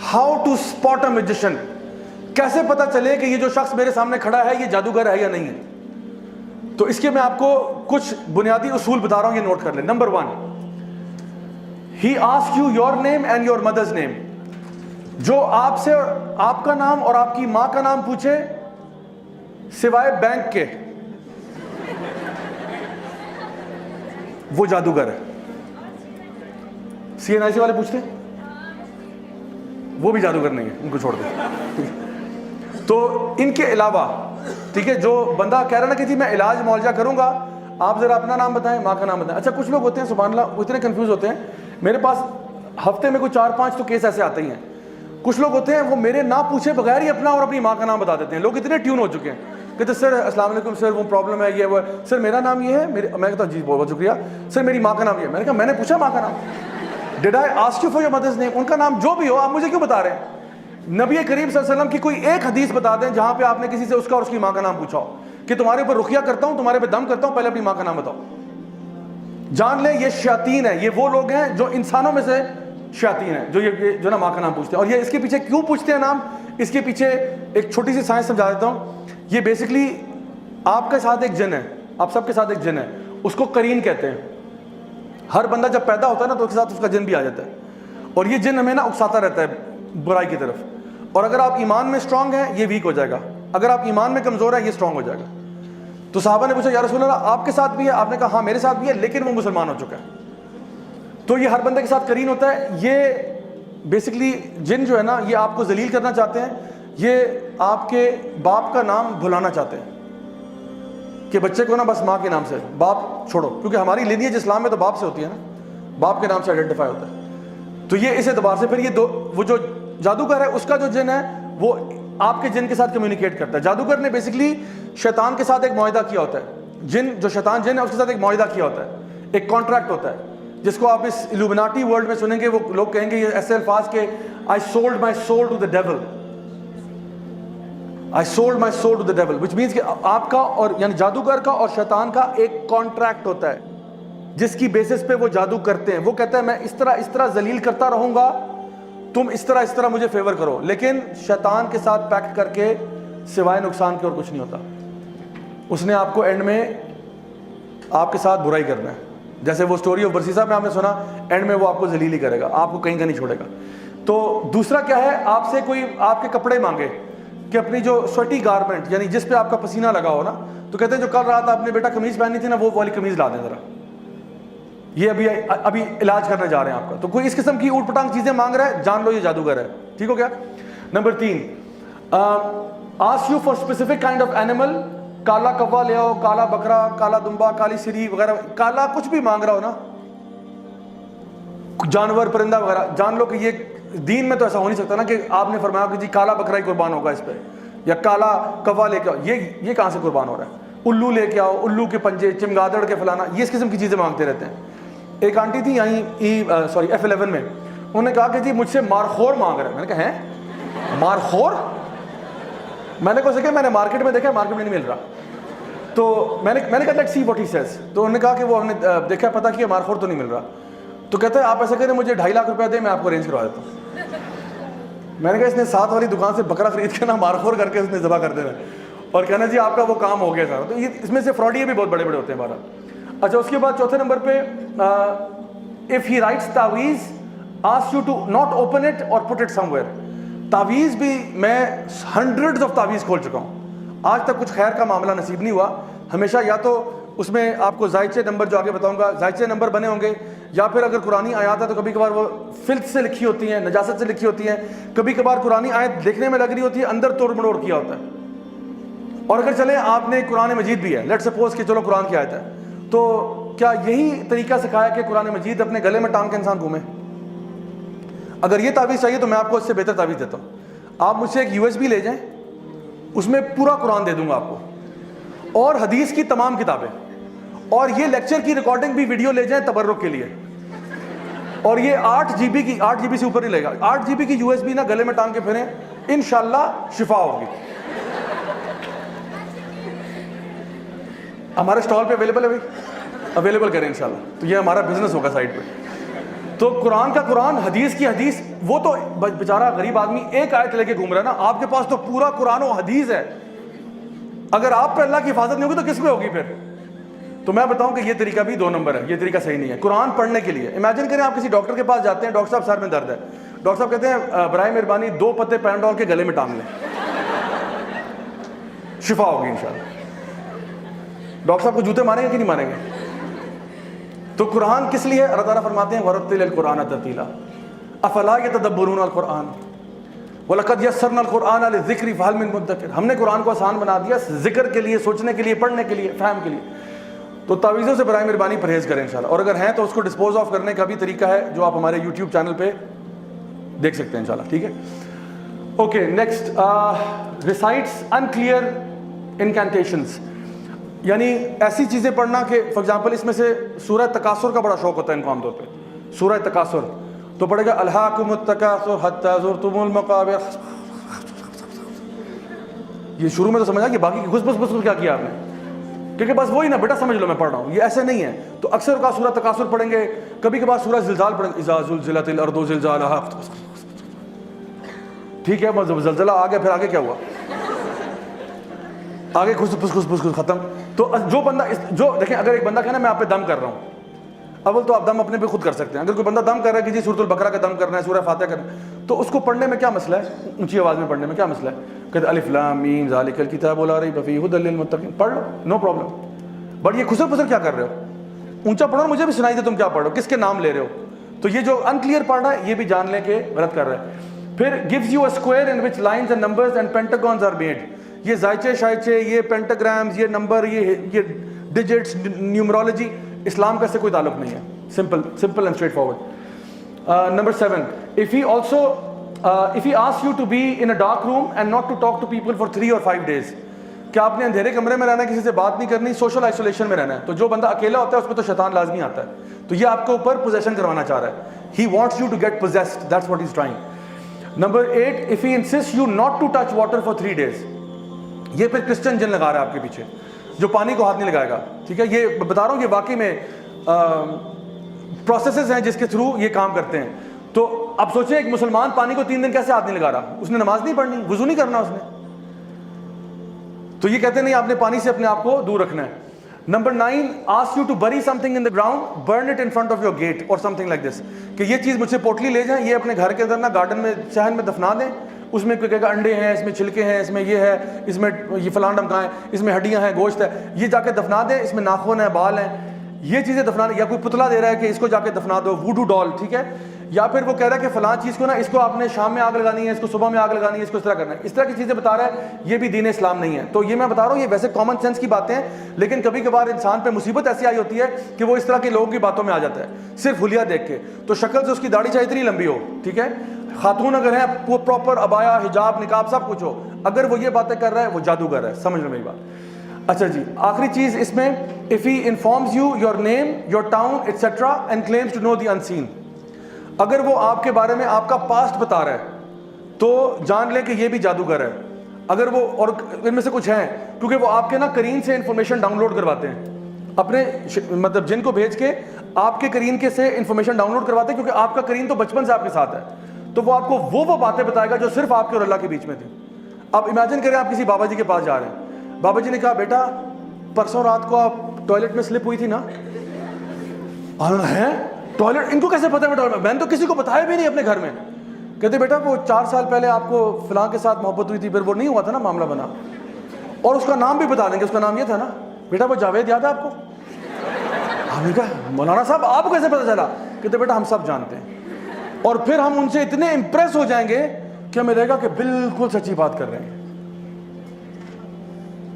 How to spot a magician. کیسے پتا چلے کہ یہ جو شخص میرے سامنے کھڑا ہے یہ جادوگر ہے یا نہیں ہے. تو اس کے میں آپ کو کچھ بنیادی اصول بتا رہا ہوں, یہ نوٹ کر لیں. Number 1, he ask you your name and your mother's name. جو آپ سے آپ کا نام اور آپ کی ماں کا نام پوچھے سوائے بینک کے, وہ جادوگر ہے. سی این آئی سی والے پوچھتے وہ بھی جادوگر نہیں ہے, ان کو چھوڑ دیں. تو ان کے علاوہ ٹھیک ہے, جو بندہ کہہ رہا نا کہ جی میں علاج معالجہ کروں گا, آپ ذرا اپنا نام بتائیں, ماں کا نام بتائیں. اچھا کچھ لوگ ہوتے ہیں سبحان اللہ وہ اتنے کنفیوز ہوتے ہیں, میرے پاس ہفتے میں کوئی 4-5 تو کیس ایسے آتے ہی ہیں. کچھ لوگ ہوتے ہیں وہ میرے نہ پوچھے بغیر ہی اپنا اور اپنی ماں کا نام بتا دیتے ہیں. لوگ اتنے ٹیون ہو چکے ہیں کہتے سر السلام علیکم سر وہ پرابلم ہے یہ وہ, سر میرا نام یہ ہے, میں کہتا ہوں جی بہت شکریہ سر میری ماں کا نام یہ ہے. میں نے کہا میں نے پوچھا ماں کا نام, did I ask you for your mother's name. ان کا نام جو بھی ہو آپ مجھے کیوں بتا رہے ہیں؟ نبی کریم صلی اللہ علیہ وسلم کی کوئی ایک حدیث بتا دیں جہاں پہ آپ نے کسی سے اس کا اور اس کی ماں کا نام پوچھا ہو کہ تمہارے اوپر رقیہ کرتا ہوں, تمہارے پہ دم کرتا ہوں, پہلے اپنی ماں کا نام بتاؤ. جان لیں یہ شیاطین ہیں, یہ وہ لوگ ہیں جو انسانوں میں سے شیاطین ہیں جو یہ جو نا ماں کا نام پوچھتے ہیں. اور یہ اس کے پیچھے کیوں پوچھتے ہیں نام, اس کے پیچھے ایک چھوٹی سی سائنس سمجھا دیتا ہوں. یہ بیسکلی آپ کے ساتھ ایک جن ہے, آپ سب کے ساتھ ایک جن ہے, اس کو قرین کہتے ہیں. ہر بندہ جب پیدا ہوتا ہے نا تو اس کے ساتھ اس کا جن بھی آ جاتا ہے, اور یہ جن ہمیں نا اکساتا رہتا ہے برائی کی طرف. اور اگر آپ ایمان میں اسٹرانگ ہیں یہ ویک ہو جائے گا, اگر آپ ایمان میں کمزور ہیں یہ اسٹرانگ ہو جائے گا. تو صحابہ نے پوچھا یا رسول اللہ آپ کے ساتھ بھی ہے؟ آپ نے کہا ہاں میرے ساتھ بھی ہے, لیکن وہ مسلمان ہو چکا ہے. تو یہ ہر بندے کے ساتھ قرین ہوتا ہے. یہ بیسکلی جن جو ہے نا یہ آپ کو ذلیل کرنا چاہتے ہیں, یہ آپ کے باپ کا نام بھلانا چاہتے ہیں کہ بچے کو نا بس ماں کے نام سے, باپ چھوڑو, کیونکہ ہماری لینیج اسلام میں تو باپ سے ہوتی ہے نا, باپ کے نام سے آئیڈینٹیفائی ہوتا ہے. تو یہ اس اعتبار سے پھر یہ وہ جو جادوگر ہے اس کا جو جن ہے وہ آپ کے جن کے ساتھ کمیونیکیٹ کرتا ہے. جادوگر نے بیسکلی شیطان کے ساتھ ایک معاہدہ کیا ہوتا ہے. جن جو شیطان جن ہے اس کے ساتھ ایک معاہدہ کیا ہوتا ہے, ایک کانٹریکٹ ہوتا ہے, جس کو آپ اس الومناٹی ورلڈ میں سنیں گے. وہ لوگ کہیں گے یہ ایسے الفاظ کہ I sold my soul to the devil, I sold my soul to the devil, which means کہ آپ کا اور یعنی جادوگر کا اور شیطان کا ایک کانٹریکٹ ہوتا ہے جس کی بیسس پہ وہ جادو کرتے ہیں. وہ کہتا ہے میں اس طرح ذلیل کرتا رہوں گا, تم اس طرح مجھے فیور کرو. لیکن شیطان کے ساتھ پیکٹ کر کے سوائے نقصان کے اور کچھ نہیں ہوتا. اس نے آپ کو اینڈ میں آپ کے ساتھ برائی کرنا ہے. جیسے وہ سٹوری آف برسیسا میں آپ نے سنا, اینڈ میں وہ آپ کو ذلیل ہی کرے گا, آپ کو کہیں کا نہیں چھوڑے گا. تو دوسرا کیا ہے, آپ سے کوئی آپ کے کپڑے مانگے کہ اپنی جو سویٹی گارمنٹ یعنی جس پہ آپ کا پسینہ لگا ہو نا, تو کہتے ہیں جو کل رات آپ نے بیٹا قمیض پہنی تھی نا وہ والی قمیض لا دیں ذرا, یہ ابھی علاج کرنے جا رہے ہیں آپ کا. تو کوئی اس قسم کی اوٹ پٹانگ چیزیں مانگ رہا ہے, جان لو یہ جادوگر ہے. ٹھیک ہو گیا. Number 3, ask you for specific kind of animal. کالا کوا لے آؤ, کالا بکرا, کالا دمبا, کالی سری وغیرہ, کالا کچھ بھی مانگ رہا ہو نا, جانور پرندہ وغیرہ, جان لو کہ یہ دین میں تو ایسا ہو نہیں سکتا نا کہ آپ نے فرمایا کہ جی کالا بکرا ہی قربان ہوگا اس پہ, یا کالا کوا لے کے آؤ. یہ کہاں سے قربان ہو رہا ہے؟ الو لے کے آؤ, الو کے پنجے, چمگادڑ کے فلانا, یہ اس قسم کی چیزیں مانگتے رہتے ہیں. ایک آنٹی تھی یہیں F11 میں, انہوں نے کہا کہ جی مجھ سے مارخور مانگ رہے ہیں. میں نے کہا ہیں مارخور؟ میں نے کہا میں نے مارکیٹ میں دیکھا, مارکیٹ میں نہیں مل رہا. تو میں نے کہا let's see what he says. تو انہوں نے کہا کہ وہ ہم نے دیکھا پتہ کیا مارخور تو نہیں مل رہا. تو کہتے ہیں آپ ایسا کریں مجھے 2.5 لاکھ روپے دیں, میں آپ کو ارینج کروا دیتا ہوں. میں نے کہا اس نے ساتھ والی دکان سے بکرا خرید کے نا مارخور کر کے اس نے ذبح کر دینا اور کہنا جی آپ کا وہ کام ہو گیا سارا. تو یہ اس میں سے فراڈیے بھی بہت بڑے بڑے ہوتے ہیں ہمارا. اچھا اس کے بعد چوتھے نمبر پہ, if he writes تعویذ ask you to not open it or put it somewhere. تعویذ بھی میں ہنڈریڈز آف تعویذ کھول چکا ہوں, آج تک کچھ خیر کا معاملہ نصیب نہیں ہوا. ہمیشہ یا تو اس میں آپ کو زائچے نمبر جو آگے بتاؤں گا زائچے نمبر بنے ہوں گے, یا پھر اگر قرآنی آیات ہے تو کبھی کبھار وہ فلت سے لکھی ہوتی ہیں, نجاست سے لکھی ہوتی ہیں. کبھی کبھار قرآنی آیت دیکھنے میں لگ رہی ہوتی ہے, اندر توڑ مڑوڑ کیا ہوتا ہے. اور اگر چلیں آپ نے قرآن مجید بھی ہے, لیٹ سپوز کہ چلو قرآن کی آیت ہے, تو کیا یہی طریقہ سکھایا کہ قرآن مجید اپنے گلے میں ٹانگ کے انسان گھومے؟ اگر یہ تعویذ چاہیے تو میں آپ کو اس سے بہتر تعویذ دیتا ہوں. آپ مجھ سے ایک USB لے جائیں, اس میں پورا قرآن دے دوں گا آپ کو, اور حدیث کی تمام کتابیں, اور یہ لیکچر کی ریکارڈنگ بھی ویڈیو لے جائیں تبرک کے لیے, اور یہ 8 GB سے اوپر نہیں لے گا. 8 GB کی USB نا گلے میں ٹانگ کے پھریں, انشاءاللہ شفا ہوگی. ہمارے اسٹال پہ اویلیبل ہے بھائی, اویلیبل کریں انشاءاللہ. تو یہ ہمارا بزنس ہوگا سائٹ پہ. تو قرآن کا قرآن، حدیث کی حدیث. وہ تو بیچارہ غریب آدمی ایک آیت لے کے گھوم رہا ہے نا, آپ کے پاس تو پورا قرآن و حدیث ہے. اگر آپ پہ اللہ کی حفاظت نہیں ہوگی تو کس پہ ہوگی پھر؟ تو میں بتاؤں کہ یہ طریقہ بھی 2 نمبر ہے, یہ طریقہ صحیح نہیں ہے. قرآن پڑھنے کے لیے امیجن کریں آپ کسی ڈاکٹر کے پاس جاتے ہیں, ڈاکٹر صاحب سر میں درد ہے, ڈاکٹر صاحب کہتے ہیں برائے مہربانی 2 پتے پیناڈول کے گلے میں ٹانگ لیں, شفا ہوگی انشاءاللہ. ڈاکٹر صاحب کو جوتے ماریں گے کہ نہیں ماریں گے؟ تو قرآن کس لیے؟ اللہ تعالیٰ فرماتے ہیں وَرَتِّلِ الْقُرْآنَ تَرْتِيلًا أَفَلَا يَتَدَبَّرُونَ الْقُرْآنَ وَلَقَدْ يَسَّرْنَا الْقُرْآنَ لِلذِّكْرِ فَهَلْ مِن مُدَّكِرٍ. ہم نے قرآن کو آسان بنا دیا ذکر کے لیے, سوچنے کے لیے, پڑھنے کے لیے, فہم کے لیے. تو تعویذوں سے برائے مہربانی پرہیز کریں انشاءاللہ, اور اگر ہیں تو اس کو ڈسپوز آف کرنے کا بھی طریقہ ہے جو آپ ہمارے یوٹیوب چینل پہ دیکھ سکتے ہیں انشاءاللہ. ٹھیک ہے, اوکے. نیکسٹ, ریسائٹس انکلیئر انکینٹیشنز, یعنی ایسی چیزیں پڑھنا کہ فار ایگزامپل اس میں سے سورہ تکاثر کا بڑا شوق ہوتا ہے ان کو عام طور پہ. سورہ تکاثر تو پڑھے گا الہاکم التکاثر حتی زرتم المقابر. یہ شروع میں تو سمجھا کہ باقی کی گھس بس کیا کیا آپ نے, کیونکہ بس وہی نا بیٹا سمجھ لو میں پڑھ رہا ہوں, یہ ایسے نہیں ہے. تو اکثر کا سورہ تکاثر پڑھیں گے, کبھی کبھار سورہ زلزال پڑھیں گے, اذا زلزلت الارض زلزالہا. ٹھیک ہے, بس زلزلہ آ گیا, پھر آگے کیا ہوا؟ آگے گھس پھس ختم. تو جو بندہ جو دیکھیں, اگر ایک بندہ کہنا میں آپ پہ دم کر رہا ہوں, اول تو آپ دم اپنے پہ خود کر سکتے ہیں. اگر کوئی بندہ دم کر رہا ہے کہ جی سورۃ البقرہ کا دم کرنا ہے, سورہ فاتحہ کرنا ہے, تو اس کو پڑھنے میں کیا مسئلہ ہے؟ اونچی آواز میں پڑھنے میں کیا مسئلہ ہے؟ کہتے الف لام میم ذالک الکتاب لا ریب فیہ ھدی للمتقین, پڑھ لو, نو پرابلم. بٹ یہ خسر پسر کیا کر رہے ہو؟ اونچا پڑھو, مجھے بھی سنائی دے تم کیا پڑھ رہے ہو, کس کے نام لے رہے ہو. تو یہ جو انکلیئر پڑھ رہا ہے یہ بھی جان لیں کہ غلط کر رہا ہے. پھر gives you a square in which lines and numbers and pentagons are made. یہ زائچے شائچے, یہ پینٹاگرامز, یہ نمبر, یہ ڈیجٹس, نیومرولوجی, اسلام کا اس سے کوئی تعلق نہیں ہے. simple and straightforward. Number 7, if he asks you to be in a dark room and not to talk to people for 3 or 5 days, کہ آپ نے اندھیرے کمرے میں رہنا ہے, کسی سے بات نہیں کرنی, سوشل آئسولیشن میں رہنا ہے. تو جو بندہ اکیلا ہوتا ہے اس پہ تو شیطان لازمی آتا ہے. تو یہ آپ کے اوپر پوزیشن کروانا چاہ رہا ہے. He wants you to get possessed, that's what he's trying. Number 8, if he insists you not to touch water for 3 days, یہ پھر کرسچن جن لگا رہا ہے آپ کے پیچھے, جو پانی کو ہاتھ نہیں لگائے گا. ٹھیک ہے, یہ بتا رہا ہوں کہ واقعی میں پروسیسز ہیں جس کے تھرو یہ کام کرتے ہیں. تو اب سوچیں ایک مسلمان پانی کو 3 دن کیسے ہاتھ نہیں لگا رہا؟ اس نے نماز نہیں پڑھنی, وضو نہیں کرنا اس نے. تو یہ کہتے ہیں نہیں, آپ نے پانی سے اپنے آپ کو دور رکھنا ہے. Number 9, ask you to bury something in the ground, burn it in front of your gate or something like this. کہ یہ چیز مجھ سے پوٹلی لے جائیں, یہ اپنے گھر کے اندر نا گارڈن میں صحن میں دفنا دیں. اس میں کوئی کہے گا انڈے ہیں, اس میں چھلکے ہیں, اس میں یہ ہے, اس میں یہ فلان ڈمکائیں, اس میں ہڈیاں ہیں, گوشت ہے, یہ جا کے دفنا دیں. اس میں ناخن ہے, بال ہیں, یہ چیزیں دفنا دیں. یا کوئی پتلا دے رہا ہے کہ اس کو جا کے دفنا دو, ووڈو ڈال. ٹھیک ہے, یا پھر وہ کہہ رہا ہے کہ فلاں چیز کو نا اس کو آپ نے شام میں آگ لگانی ہے, اس کو صبح میں آگ لگانی ہے, اس کو اس طرح کرنا ہے. اس طرح کی چیزیں بتا رہا ہے, یہ بھی دین اسلام نہیں ہے. تو یہ میں بتا رہا ہوں یہ ویسے کامن سینس کی باتیں ہیں, لیکن کبھی کبھار انسان پہ مصیبت ایسی آئی ہوتی ہے کہ وہ اس طرح کے لوگوں کی باتوں میں آ جاتا ہے صرف حلیہ دیکھ کے. تو شکل سے اس کی داڑھی چاہے اتنی لمبی ہو, ٹھیک ہے, خاتون اگر ہیں وہ پراپر ابایا, حجاب, نقاب سب کچھ ہو, اگر وہ یہ باتیں کر رہا ہے وہ جادوگر ہے. سمجھ لو میری بات. اچھا جی, آخری چیز اس میں, if he informs you your name, your town, etc. and claims to know the unseen. اگر وہ آپ کے بارے میں آپ کا پاسٹ بتا رہا ہے تو جان لیں کہ یہ بھی جادوگر ہے. اگر وہ, اور ان میں سے کچھ ہیں کیونکہ وہ آپ کے نا کرین سے انفارمیشن ڈاؤن لوڈ کرواتے ہیں, اپنے مطلب جن کو بھیج کے آپ کے کرین کے سے انفارمیشن ڈاؤن لوڈ کرواتے ہیں, کیونکہ آپ کا کرین تو بچپن سے آپ کے ساتھ ہے. تو وہ آپ کو وہ باتیں بتائے گا جو صرف آپ کے اور اللہ کے بیچ میں تھی. اب امیجن کریں آپ کسی بابا جی کے پاس جا رہے ہیں, بابا جی نے کہا بیٹا پرسوں رات کو آپ ٹوائلٹ میں سلپ ہوئی تھی نا. ہے ٹوائلٹ, ان کو کیسے پتا ہے؟ میں نے تو کسی کو بتایا بھی نہیں اپنے گھر میں. کہتے بیٹا وہ 4 سال پہلے آپ کو فلاں کے ساتھ محبت ہوئی تھی, پھر وہ نہیں ہوا تھا نا, معاملہ بنا. اور اس کا نام بھی بتا دیں گے, اس کا نام یہ تھا نا, بیٹا وہ جاوید یاد ہے آپ کو؟ ہم نے کہا مولانا صاحب آپ کو کیسے پتا چلا؟ کہتے بیٹا ہم سب جانتے ہیں. اور پھر ہم ان سے اتنے امپریس ہو جائیں گے کہ ہمیں لگے گا کہ بالکل سچی بات کر رہے ہیں.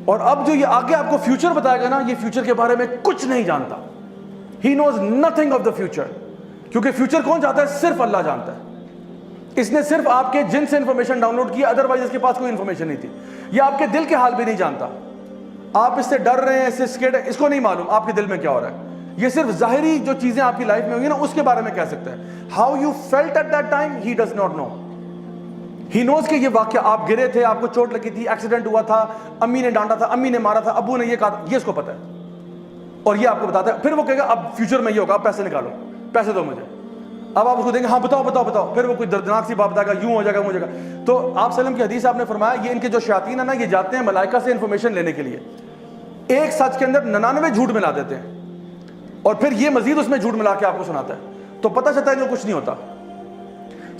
اور اب جو یہ آگے آپ کو فیوچر بتائے گا نا, یہ فیوچر کے بارے میں کچھ نہیں جانتا. He knows nothing of the future. کیونکہ فیوچر کون جانتا ہے؟ صرف اللہ جانتا ہے. اس نے صرف آپ کے جن سے انفارمیشن ڈاؤن لوڈ کی, ادروائز اس کے پاس کوئی انفارمیشن نہیں تھی. یہ آپ کے دل کے حال بھی نہیں جانتا. آپ اس سے ڈر رہے ہیں, اس سے اسکیڈ ہے, اس کو نہیں معلوم آپ کے دل میں کیا ہو رہا ہے. یہ صرف ظاہری جو چیزیں آپ کی لائف میں ہوئی نا اس کے بارے میں کہہ سکتا ہے. How you felt at that time, he does not know. He knows کہ یہ واقعہ آپ گرے تھے, آپ کو چوٹ لگی تھی, ایکسیڈنٹ ہوا تھا, امی نے ڈانٹا تھا, امی نے مارا تھا, ابو نے یہ کہا تھا, یہ اس کو پتا ہے اور یہ آپ کو بتاتا ہے. پھر وہ کہے گا اب فیوچر میں یہ ہوگا, اب پیسے نکالو, پیسے دو مجھے. اب آپ اس کو دیں گے ہاں بتاؤ بتاؤ بتاؤ, پھر وہ کوئی دردناک سی بات بتائے گا, یوں ہو جائے گا, وہ ہو جائے گا. تو آپ وسلم کی حدیث آپ نے فرمایا یہ ان کے جو شیاطین ہیں نا, یہ جاتے ہیں ملائکہ سے انفارمیشن لینے کے لیے, ایک سچ کے اندر 99 جھوٹ ملا دیتے ہیں, اور پھر یہ مزید اس میں جھوٹ ملا کے آپ کو سناتا ہے, تو پتہ چلتا ہے جو کچھ نہیں ہوتا.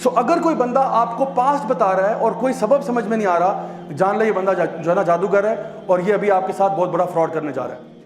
سو اگر کوئی بندہ آپ کو پاسٹ بتا رہا ہے اور کوئی سبب سمجھ میں نہیں آ رہا, جان لے یہ بندہ جو ہے نا جادوگر ہے, اور یہ ابھی آپ کے ساتھ بہت بڑا فراڈ کرنے جا رہا ہے.